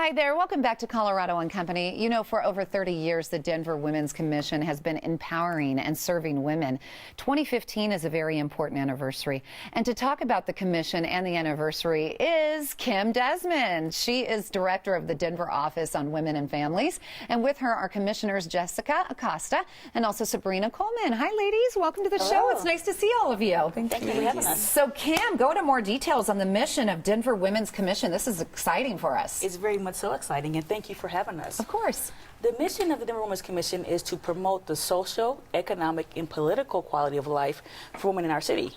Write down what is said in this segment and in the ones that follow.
Hi there. Welcome back to Colorado and Company. You know, for over 30 years, the Denver Women's Commission has been empowering and serving women. 2015 is a very important anniversary. And to talk about the commission and the anniversary is Kim Desmond. She is director of the Denver Office on Women and Families. And with her are commissioners Jessica Acosta and also Sabrina Coleman. Hi, ladies. Welcome to the show. It's nice to see all of you. Thank you for having us. So, Kim, go into more details on the mission of Denver Women's Commission. This is exciting for us. It's very much so exciting, and thank you for having us. Of course. The mission of the Denver Women's Commission is to promote the social, economic, and political quality of life for women in our city.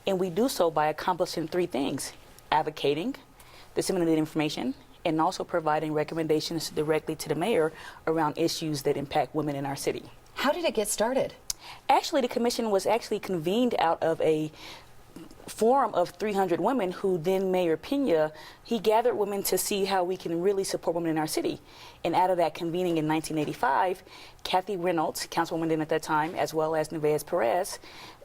And we do so by accomplishing three things: advocating, disseminating information, and also providing recommendations directly to the mayor around issues that impact women in our city. How did it get started? Actually, the commission was actually convened out of a forum of 300 women who then Mayor Pena, he gathered women to see how we can really support women in our city. And out of that convening in 1985, Kathy Reynolds, councilwoman then at that time, as well as Neves Perez,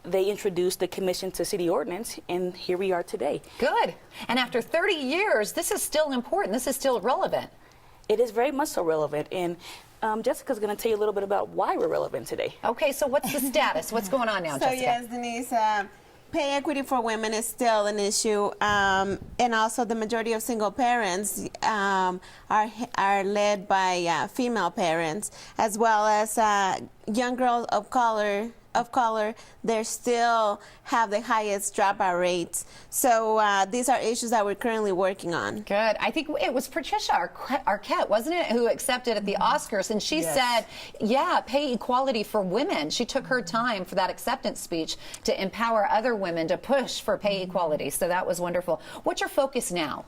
they introduced the commission to city ordinance, and here we are today. Good. And after 30 years, this is still important. This is still relevant. It is very much so relevant. And Jessica's going to tell you a little bit about why we're relevant today. Okay, so what's the status? What's going on now, So Jessica? yes, Denise, pay equity for women is still an issue, and also the majority of single parents are led by female parents, as well as young girls of color. They still have the highest dropout rates. So these are issues that we're currently working on. Good. I think it was Patricia Arquette, wasn't it, who accepted at the Oscars, and she said, yeah, pay equality for women. She took her time for that acceptance speech to empower other women to push for pay equality. So that was wonderful. What's your focus now?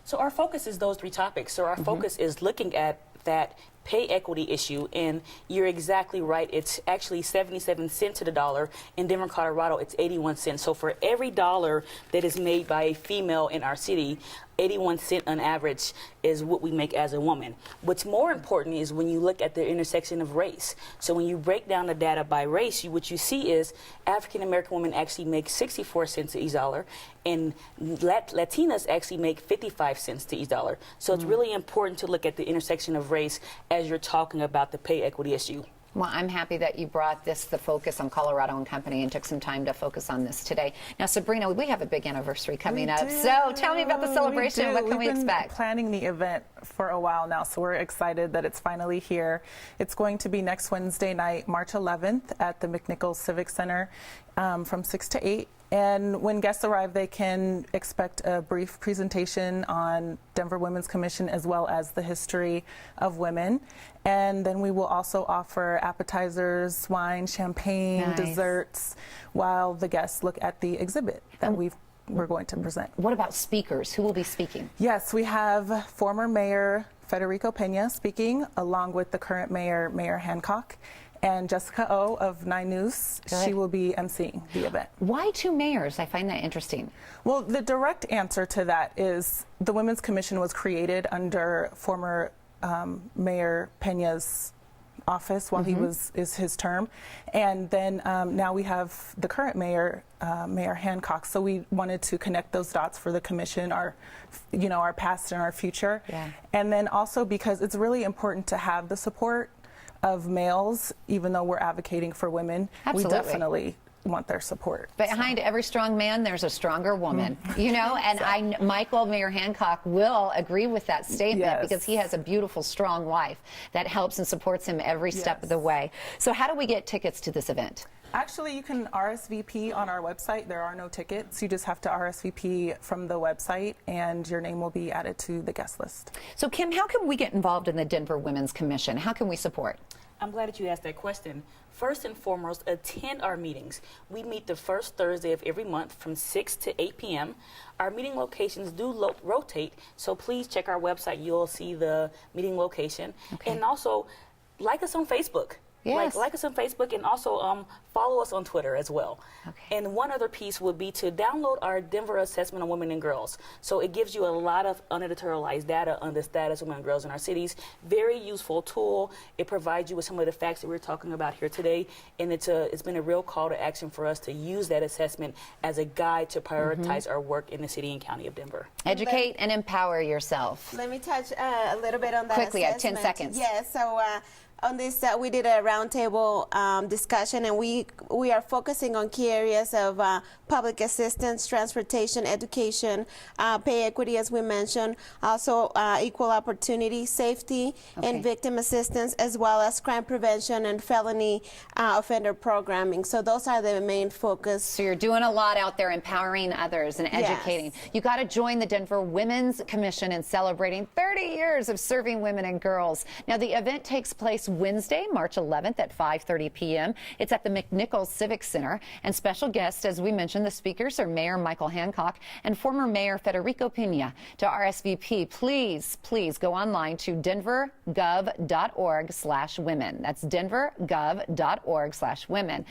So our focus is those three topics. So our focus is looking at that pay equity issue, and you're exactly right. It's actually 77 cents to the dollar. In Denver, Colorado, it's 81 cents. So for every dollar that is made by a female in our city, 81 cents on average is what we make as a woman. What's more important is when you look at the intersection of race. So when you break down the data by race, what you see is African American women actually make 64 cents to each dollar, and Latinas actually make 55 cents to each dollar. So it's really important to look at the intersection of race as you're talking about the pay equity issue. Well, I'm happy that you brought the focus on Colorado and Company and took some time to focus on this today. Now, Sabrina, we have a big anniversary coming up. So tell me about the celebration. What can we expect? We've been planning the event for a while now, so we're excited that it's finally here. It's going to be next Wednesday night, March 11th, at the McNichols Civic Center from 6 to 8. And when guests arrive, they can expect a brief presentation on Denver Women's Commission as well as the history of women. And then we will also offer appetizers, wine, champagne, desserts, while the guests look at the exhibit that we're going to present. What about speakers? Who will be speaking? Yes, we have former Mayor Federico Pena speaking, along with the current mayor, Mayor Hancock, and Jessica O of 9 News. She will be emceeing the event. Why two mayors? I find that interesting. Well, the direct answer to that is the Women's Commission was created under former Mayor Pena's office while he was his term, and then now we have the current mayor, Mayor Hancock. So we wanted to connect those dots for the commission, our past and our future, and then also because it's really important to have the support of males, even though we're advocating for women. Absolutely. We definitely want their support. Behind every strong man, there's a stronger woman, you know, and Michael, Mayor Hancock, will agree with that statement because he has a beautiful, strong wife that helps and supports him every step of the way. So how do we get tickets to this event? Actually, you can RSVP on our website. There are no tickets. You just have to RSVP from the website, and your name will be added to the guest list. So, Kim, how can we get involved in the Denver Women's Commission? How can we support? I'm glad that you asked that question. First and foremost, attend our meetings. We meet the first Thursday of every month from 6 to 8 p.m. Our meeting locations do rotate, so please check our website. You'll see the meeting location. And also, like us on Facebook. Yes. Like us on Facebook, and also follow us on Twitter as well. Okay. And one other piece would be to download our Denver Assessment of Women and Girls. So it gives you a lot of uneditorialized data on the status of women and girls in our cities. Very useful tool. It provides you with some of the facts that we're talking about here today, and it's been a real call to action for us to use that assessment as a guide to prioritize our work in the city and county of Denver. Educate and empower yourself. Let me touch a little bit on that Quickly, I have 10 assessment. seconds. Yes, so on this, we did a roundtable discussion, and we are focusing on key areas of public assistance, transportation, education, pay equity, as we mentioned, also equal opportunity, safety, and victim assistance, as well as crime prevention and felony offender programming. So those are the main focus. So you're doing a lot out there, empowering others and educating. Yes. You got to join the Denver Women's Commission in celebrating 30 years of serving women and girls. Now, the event takes place Wednesday, March 11th at 5:30 p.m. It's at the McNichols Civic Center, and special guests, as we mentioned, the speakers are Mayor Michael Hancock and former Mayor Federico Pena. To RSVP, please go online to denvergov.org/women. That's denvergov.org/women.